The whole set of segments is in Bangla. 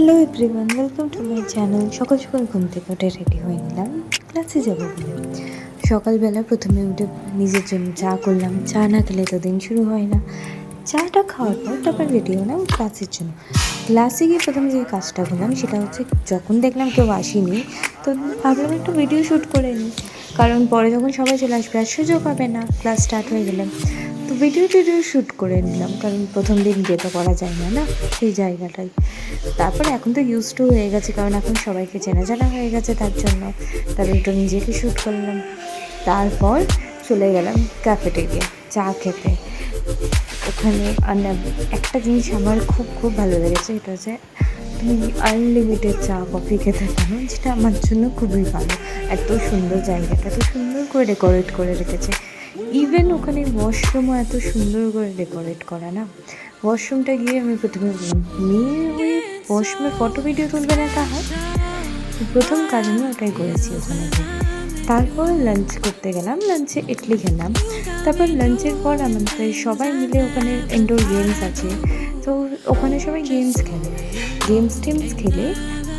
Hello everyone, welcome to my channel. সকাল সকাল ঘুম থেকে উঠে রেডি হয়ে নিলাম ক্লাসে যাবো বলে। সকালবেলা প্রথমে উঠে নিজের জন্য চা করলাম। চা না খেলে তো দিন শুরু হয় না। চাটা খাওয়ার পর তারপর রেডি হলাম ক্লাসের জন্য। ক্লাসে গিয়ে প্রথমে যে কাজটা করলাম সেটা হচ্ছে, যখন দেখলাম কেউ আসেনি তো ভাবলাম একটু ভিডিও শ্যুট করে নিই, কারণ পরে যখন সবাই চলে আসবে আর সুযোগ হবে না ক্লাস স্টার্ট হয়ে গেলে। তো ভিডিও শ্যুট করে নিলাম, কারণ প্রথম দিন গিয়ে তো করা যায় না না সেই জায়গাটায়। তারপরে এখন তো ইউজ টু হয়ে গেছে, কারণ এখন সবাইকে চেনা জানা হয়ে গেছে, তার জন্য তারপর একটু নিজেকে শ্যুট করলাম। তারপর চলে গেলাম ক্যাফেটেরিয়া চা খেতে। ওখানে একটা জিনিস আমার খুব খুব ভালো লেগেছে, এটা হচ্ছে তুমি আনলিমিটেড চা কফি খেতে পারো, যেটা আমার জন্য খুবই ভালো। এত সুন্দর জায়গাটা, এত সুন্দর করে ডেকোরেট করে রেখেছে। ইভেন ওখানে ওয়াশরুমও এত সুন্দর করে ডেকোরেট করা না। ওয়াশরুমটা গিয়ে আমি প্রথমে বললাম, মেয়ে হয়ে ওয়াশরুমে ফটো ভিডিও তুলবে না তা হয়? প্রথম কাজ আমি ওটাই করেছি ওখানে গিয়ে। তারপর লাঞ্চ করতে গেলাম, লাঞ্চে ইডলি খেলাম। তারপর লাঞ্চের পর আমাদের সবাই মিলে ওখানে ইনডোর গেমস আছে, তো ওখানে সবাই গেমস টেমস খেলে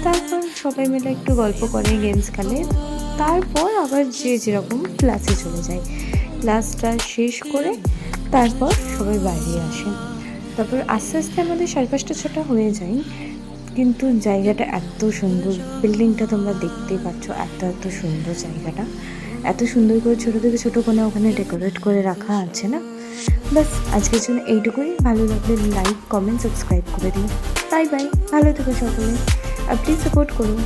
তারপর সবাই মিলে একটু গল্প করে গেমস খেলে। তারপর আবার যে যেরকম ক্লাসে চলে যায়। ক্লাসটা শেষ করে তারপর সবাই বাইরে আসে। তারপর আস্তে আস্তে আমাদের 5:30-6টা হয়ে যায়। কিন্তু জায়গাটা এত সুন্দর, বিল্ডিংটা তোমরা দেখতেই পাচ্ছ, এত সুন্দর জায়গাটা, এত সুন্দর করে ছোটো থেকে ছোটো কোনো ওখানে ডেকোরেট করে রাখা আছে না। ব্যাস আজকের জন্য এইটুকুই। ভালো লাগলে লাইক, কমেন্ট, সাবস্ক্রাইব করে দিও। বাই বাই, ভালো থেকো সকলে, আর প্লিজ সাপোর্ট করুন।